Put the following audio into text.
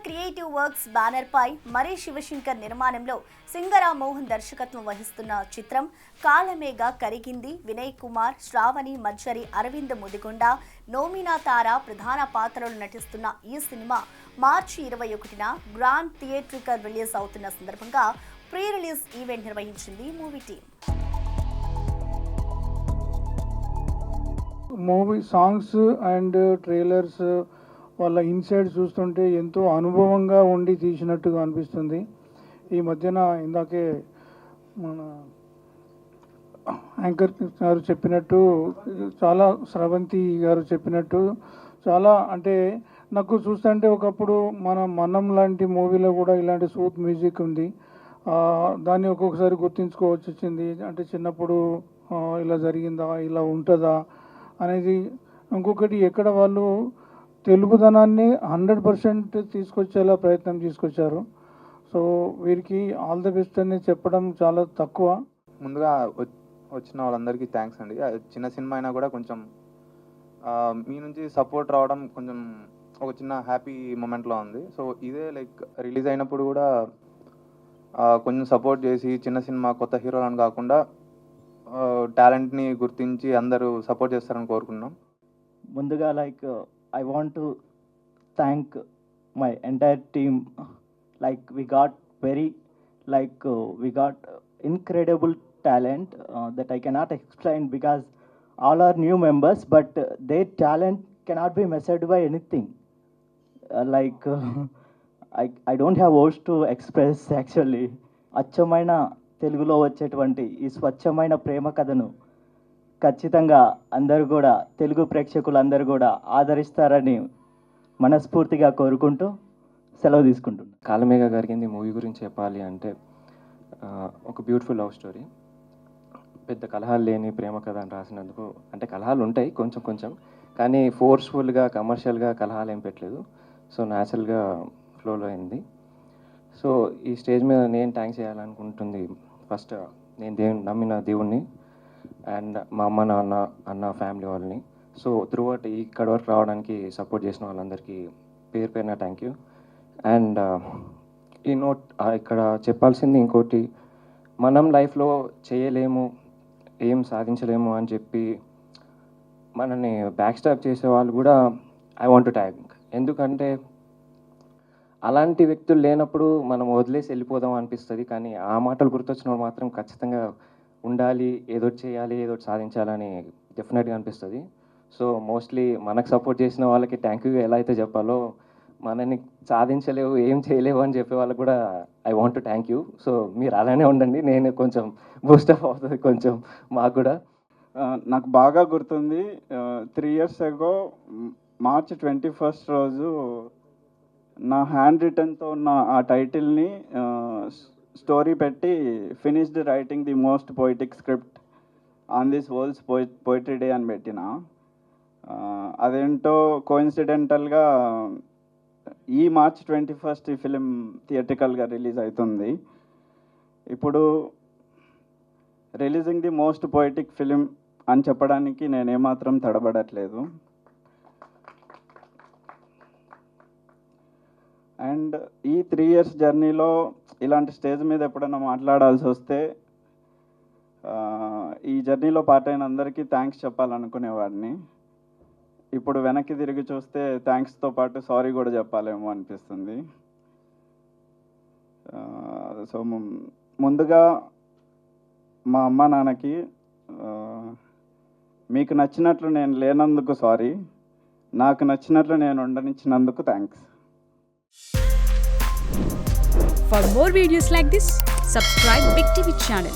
Creative works banner పై మరీ శివశంకర్ నిర్మాణంలో సింగరా మోహన్ దర్శకత్వం వహిస్తున్న చిత్రం కాలమేఘ కరిగింది. వినయ్ కుమార్, శ్రావణి మజ్జరి, అరవింద్ ముదిగొండ, నోమినా తారా ప్రధాన పాత్రలు నటిస్తున్న ఈ సినిమా మార్చి 21న గ్రాండ్ థియేట్రికల్ రిలీజ్ అవుతున్న సందర్భంగా ప్రీ రిలీజ్ ఈవెంట్ నిర్వహించింది movie team. Movie songs and trailers వాళ్ళ ఇన్సైడ్ చూస్తుంటే ఎంతో అనుభవంగా ఉండి తీసినట్టుగా అనిపిస్తుంది. ఈ మధ్యన ఇందాకే మన యాంకర్ గారు చెప్పినట్టు, చాలా స్రవంతి గారు చెప్పినట్టు, చాలా అంటే నాకు చూస్తుంటే ఒకప్పుడు మనం లాంటి మూవీలో కూడా ఇలాంటి సూత్ మ్యూజిక్ ఉంది. దాన్ని ఒక్కొక్కసారి గుర్తించుకోవచ్చు వచ్చింది. అంటే చిన్నప్పుడు ఇలా జరిగిందా, ఇలా ఉంటుందా అనేది. ఇంకొకటి, ఎక్కడ వాళ్ళు తెలుగుదనాన్ని 100% తీసుకొచ్చేలా ప్రయత్నం తీసుకొచ్చారు. సో వీరికి ఆల్ ది బెస్ట్ అని చెప్పడం చాలా తక్కువ. ముందుగా వచ్చిన వాళ్ళందరికీ థ్యాంక్స్ అండి. చిన్న సినిమా అయినా కూడా కొంచెం మీ నుంచి సపోర్ట్ రావడం కొంచెం ఒక చిన్న హ్యాపీ మూమెంట్లో ఉంది. సో ఇదే లైక్ రిలీజ్ అయినప్పుడు కూడా కొంచెం సపోర్ట్ చేసి, చిన్న సినిమా కొత్త హీరోలను కాకుండా టాలెంట్ని గుర్తించి అందరూ సపోర్ట్ చేస్తారని కోరుకున్నాం. ముందుగా I want to thank my entire team. We got we got incredible talent that I cannot explain, because all are new members, but their talent cannot be measured by anything. I don't have words to express actually. అచ్చమైన తెలుగులో వచ్చేటువంటి ఈ స్వచ్ఛమైన ప్రేమ కథను ఖచ్చితంగా అందరూ కూడా, తెలుగు ప్రేక్షకులందరూ కూడా ఆదరిస్తారని మనస్ఫూర్తిగా కోరుకుంటూ సెలవు తీసుకుంటున్నాను. కాలమేఘ కరిగింది మూవీ గురించి చెప్పాలి అంటే, ఒక బ్యూటిఫుల్ లవ్ స్టోరీ. పెద్ద కలహాలు లేని ప్రేమ కథ అని రాసినందుకు, అంటే కలహాలు ఉంటాయి కొంచెం కొంచెం, కానీ ఫోర్స్ఫుల్గా కమర్షియల్గా కలహాలు ఏం పెట్టలేదు. సో న్యాచురల్గా ఫ్లోలో అయింది. సో ఈ స్టేజ్ మీద నేను థ్యాంక్స్ చేయాలనుకుంటుంది, ఫస్ట్ నేను నమ్మిన దేవుణ్ణి, అండ్ మా అమ్మ నాన్న అన్న ఫ్యామిలీ వాళ్ళని. సో త్రూ అవుట్ ఇక్కడ వరకు రావడానికి సపోర్ట్ చేసిన వాళ్ళందరికీ పేరు పేరున థ్యాంక్ యూ. అండ్ ఈ నోట్ ఇక్కడ చెప్పాల్సింది ఇంకోటి, మనం లైఫ్లో చేయలేము, ఏం సాధించలేము అని చెప్పి మనల్ని బ్యాక్ స్టాప్ చేసే వాళ్ళు కూడా ఐ వాంట్ టు థ్యాంక్. ఎందుకంటే అలాంటి వ్యక్తులు లేనప్పుడు మనం వదిలేసి వెళ్ళిపోదాం అనిపిస్తుంది, కానీ ఆ మాటలు గుర్తొచ్చినప్పుడు మాత్రం ఖచ్చితంగా ఉండాలి, ఏదో చేయాలి, ఏదో సాధించాలని డెఫినెట్గా అనిపిస్తుంది. సో మోస్ట్లీ మనకు సపోర్ట్ చేసిన వాళ్ళకి థ్యాంక్ యూ ఎలా అయితే చెప్పాలో, మనని సాధించలేవు, ఏం చేయలేవు అని చెప్పే వాళ్ళకి కూడా I want to thank you. So మీరు అలానే ఉండండి, నేను కొంచెం బూస్టప్ అవుతుంది కొంచెం మాకు కూడా. నాకు బాగా గుర్తుంది, 3 years ago March 21st రోజు నా హ్యాండ్ రిటన్తో ఉన్న ఆ టైటిల్ని స్టోరీ పెట్టి finished writing the most poetic script on this world's poetry day అని పెట్టిన. అదేంటో కోఇన్సిడెంటల్గా ఈ March 21st ఈ ఫిలిం థియేట్రికల్గా రిలీజ్ అవుతుంది. ఇప్పుడు releasing the most poetic film అని చెప్పడానికి నేనేమాత్రం తడబడట్లేదు. అండ్ ఈ 3 years జర్నీలో ఇలాంటి స్టేజ్ మీద ఎప్పుడైనా మాట్లాడాల్సి వస్తే ఈ జర్నీలో పార్ట్ అయిన అందరికీ థ్యాంక్స్ చెప్పాలనుకునేవాడిని. ఇప్పుడు వెనక్కి తిరిగి చూస్తే థ్యాంక్స్తో పాటు సారీ కూడా చెప్పాలేమో అనిపిస్తుంది. సో ముందుగా మా అమ్మ నాన్నకి, మీకు నచ్చినట్లు నేను లేనందుకు సారీ, నాకు నచ్చినట్లు నేను ఉండనిచ్చినందుకు thanks. For more videos like this, subscribe Big TV channel.